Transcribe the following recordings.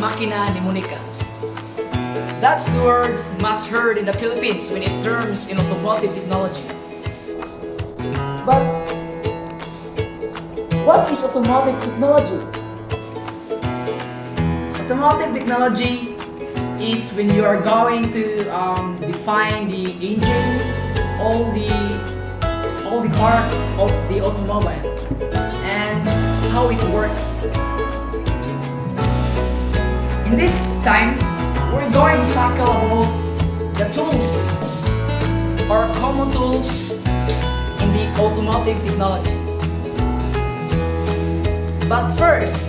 makina ni Monica. That's the words must heard in the Philippines when it terms in automotive technology. But what is automotive technology? Automotive technology is when you are going to define the engine, all the parts of the automobile, and how it works. In this time, we're going to tackle about the tools or common tools in the automotive technology. But first,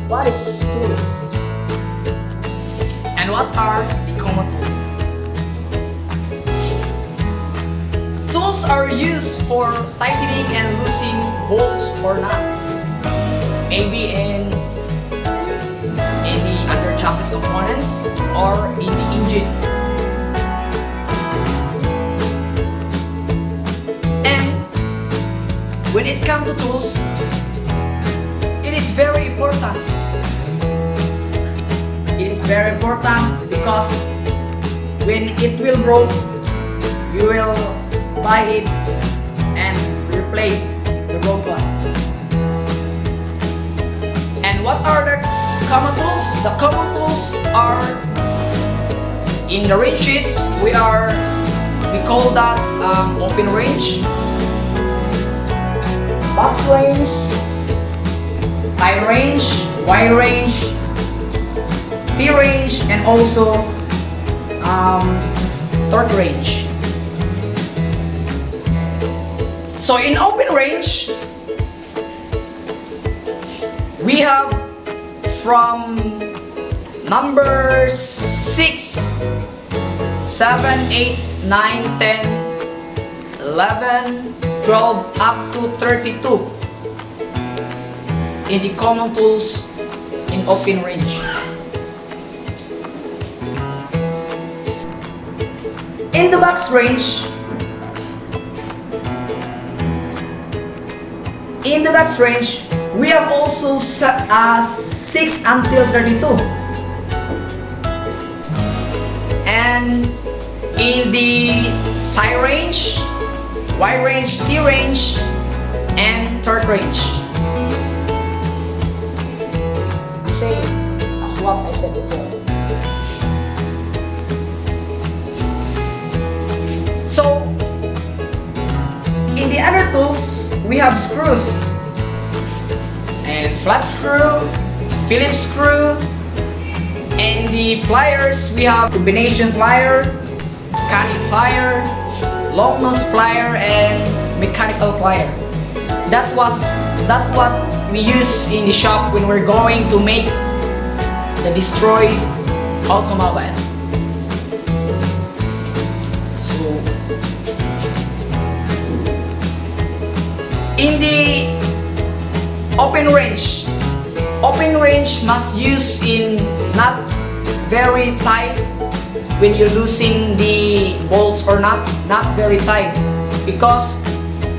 What is tools? and what are the common tools? Tools are used for tightening and loosening bolts or nuts, maybe in the under chassis components or in the engine. And when it comes to tools, it is very important. It is very important because when it will broke, you will buy it and replace the broke one. And what are the common tools? The common tools are in the wrenches. We call that open wrench, Box wrench, tie wrench, Y wrench, T wrench, and also torque wrench. So in open wrench, we have from number 6, 7, 8, 9, 10, 11, 12 up to 32 in the common tools in open wrench. In the box wrench, we have also 6 until 32. And in the tie wrench, Y wrench, T wrench, and torque wrench. same as what I said before. So, in the other tools, we have screws. And flat screw, Phillips screw, and the pliers, we have combination plier, cutting plier, long nose plier, and mechanical plier. That's what we use in the shop when we're going to make the destroyed automobile. So, in the open wrench must use in not very tight when you're losing the bolts or nuts, not very tight, because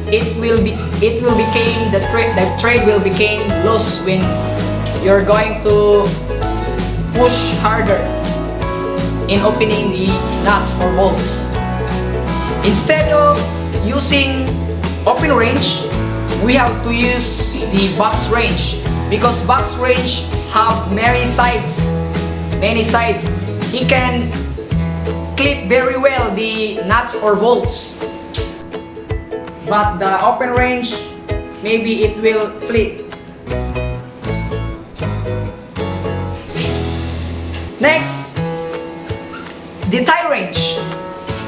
it will become the thread will become loose when you're going to push harder in opening the nuts or bolts. Instead of using open wrench, we have to use the box wrench, because box wrench have many sides. He can clip very well the nuts or bolts. But the open wrench, maybe it will flip. Next, the tie wrench.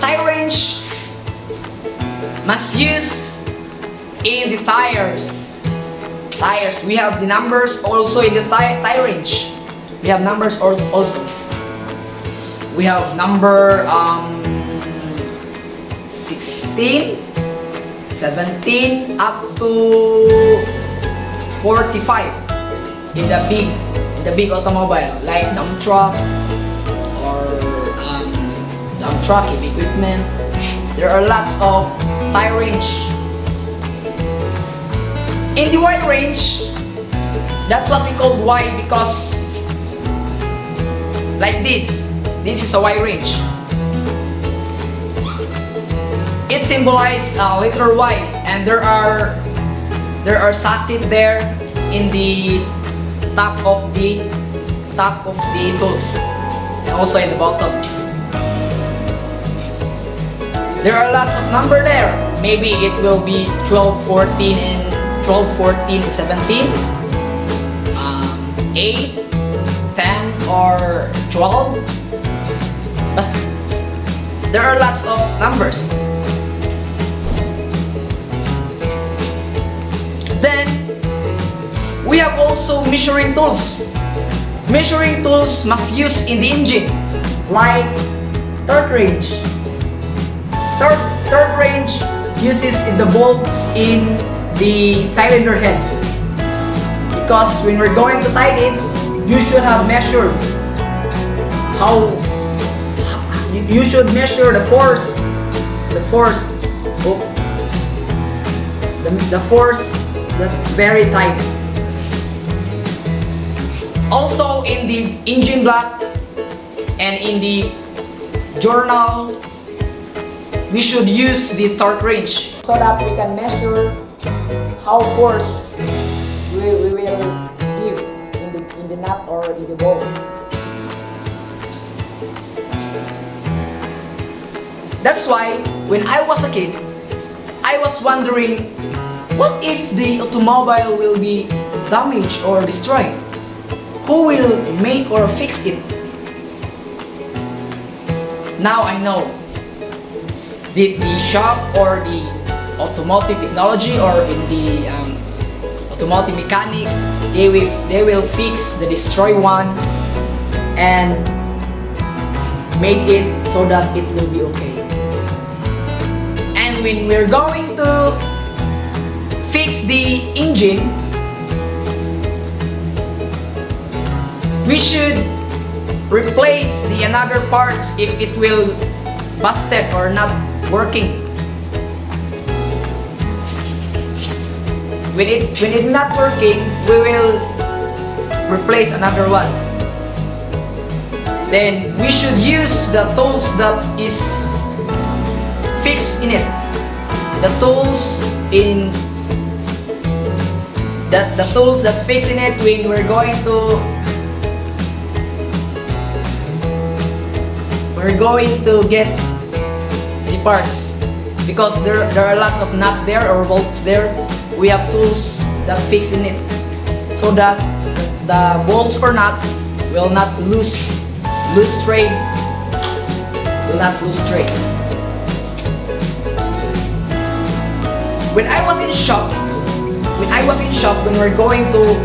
Tie wrench must use in the tires. We have the numbers also in the tie wrench. We have numbers also. We have number 16, 17 up to 45 in the big automobile like dump truck or dump truck heavy equipment. There are lots of tie wrench. In the Y wrench, That's what we call Y, because like this is a Y range. It symbolizes letter Y, and there are socket there in the top of the tools, and also in the bottom. There are lots of number there. Maybe it will be 12, 14, and 17, 8, 10, or 12. But there are lots of numbers. Then we have also measuring tools. Measuring tools must use in the engine, like third range. Third range uses the bolts in the cylinder head, because when we're going to tighten it, you should have measured how you should measure the force that's very tight. Also in the engine block and in the journal, we should use the torque range, so that we can measure how force we will give in the nut or in the bolt. That's why when I was a kid, I was wondering, what if the automobile will be damaged or destroyed? Who will make or fix it? Now I know. Did the shop or the automotive technology or in the automotive mechanic, they will fix the destroyed one and make it so that it will be okay. And when we're going to fix the engine, we should replace the another parts if it will busted or not working. When it's not working, we will replace another one. Then we should use the tools that is fixed in it. The tools that fix in it when we're going to get the parts, because there are lots of nuts there or bolts there. We have tools that fix in it so that the bolts or nuts will not lose straight. When I was in shop, when we're going to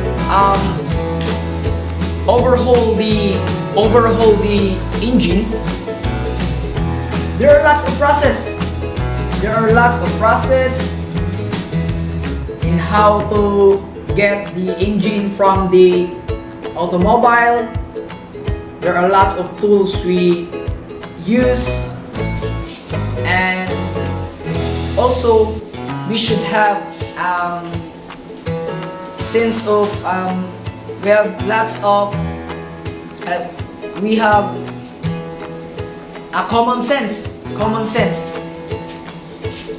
overhaul the engine, there are lots of process in how to get the engine from the automobile. There are lots of tools we use, and also we should have sense of we have a common sense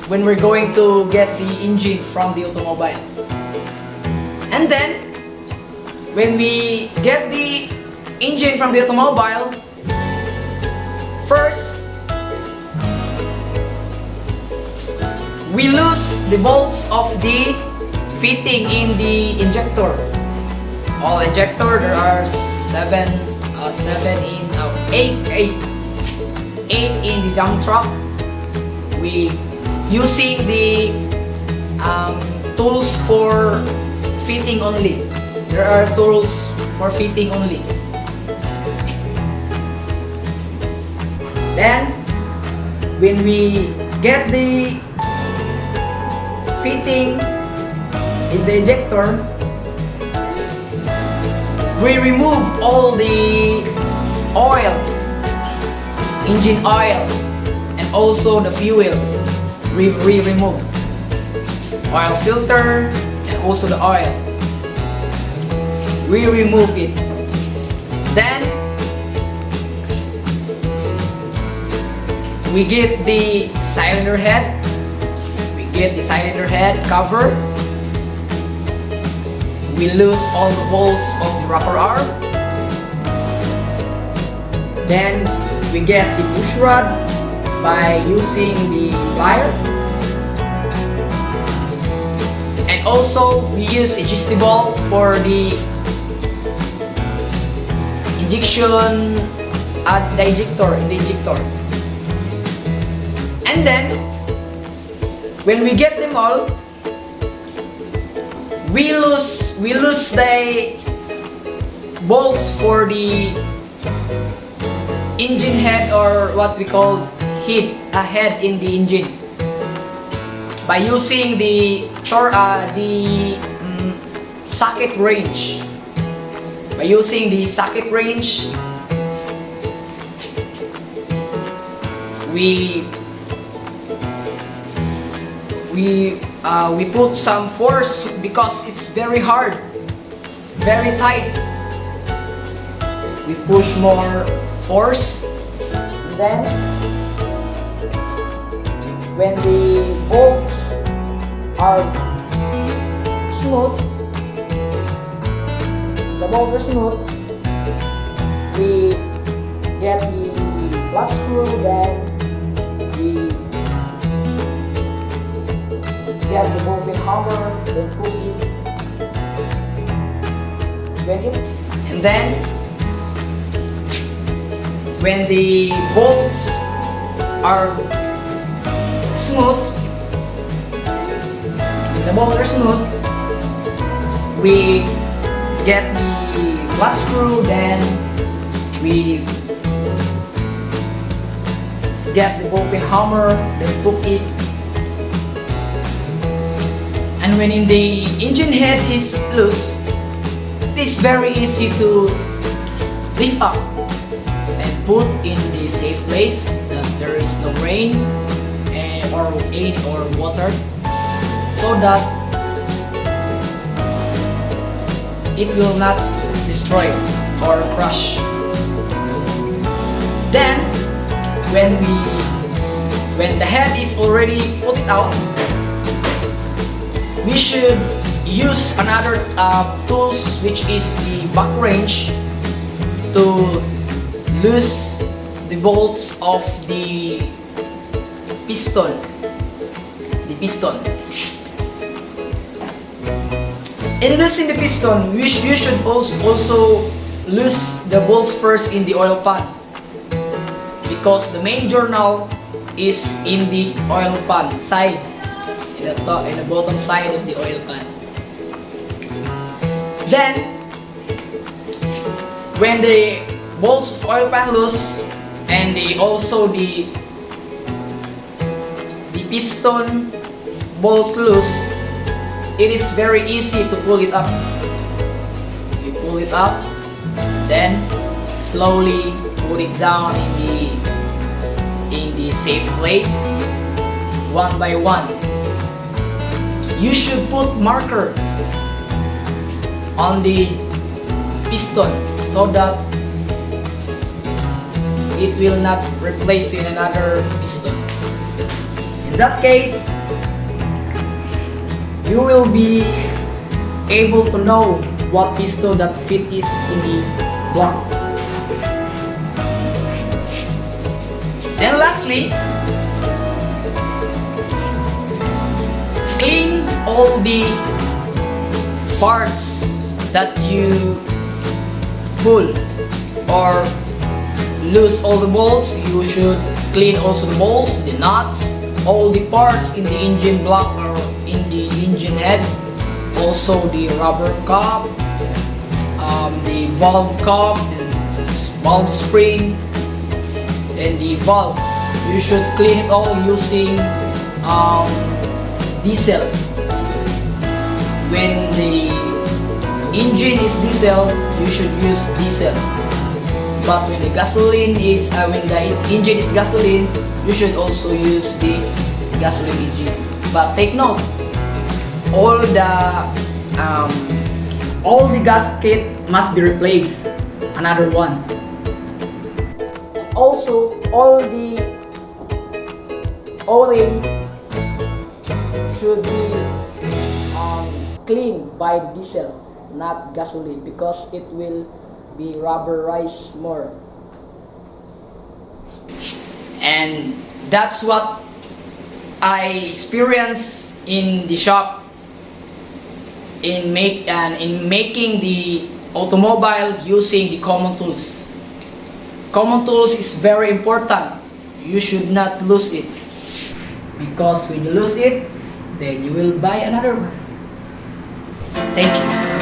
when we're going to get the engine from the automobile. And then when we get the engine from the automobile, first we lose the bolts of the fitting in the injector. All injector, there are 8 in the dump truck. We using the tools for fitting only. There are tools for fitting only. Then when we get the fitting in the injector, we remove all the oil, engine oil, and also the fuel. We remove oil filter and also the oil. we remove it. Then we get the cylinder head. We get the cylinder head cover. We lose all the bolts of the rocker arm. Then we get the push rod by using the plier. And also we use adjustable for the injection at the ejector, in the ejector. And then when we get them all, we lose the bolts for the engine head, or what we call head in the engine, by using the socket wrench. By using the socket wrench, we put some force because it's very hard, very tight. We push more force. Then, when the bolts are smooth, the bolts are smooth, we get the flat screw. Then we get the bolting hammer, then put it And then when the bolts are smooth, we get the flat screw. Then we get the bolting hammer, then put it. And when in the engine head is loose, it is very easy to lift up and put in the safe place that there is no rain or aid or water, so that it will not destroy or crush. Then when the head is already put it out, we should use another tools, which is the back wrench, to loose the bolts of the piston. In loosing the piston, you should also loose the bolts first in the oil pan, because the main journal is in the oil pan side, in the bottom side of the oil pan. Then when the bolts of oil pan loose and also the piston bolts loose, it is very easy to pull it up. You pull it up, then slowly put it down in the safe place, one by one. You should put marker on the piston so that it will not replace in another piston. In that case, you will be able to know what piston that fit is in the block. Then lastly, clean all the parts that you pull or lose all the bolts. You should clean also the bolts, the nuts, all the parts in the engine block or in the engine head, also the rubber cup, the valve cup, the valve spring, and the valve. You should clean it all using diesel. When the engine is diesel, you should use diesel. But when the engine is gasoline, you should also use the gasoline engine. But take note, all the gasket must be replaced. Another one. Also, all the O-ring should be cleaned by diesel, not gasoline, because it will be rubberized more. And that's what I experienced in the shop in making the automobile using the common tools. Common tools is very important. You should not lose it, because when you lose it, then you will buy another one. Thank you.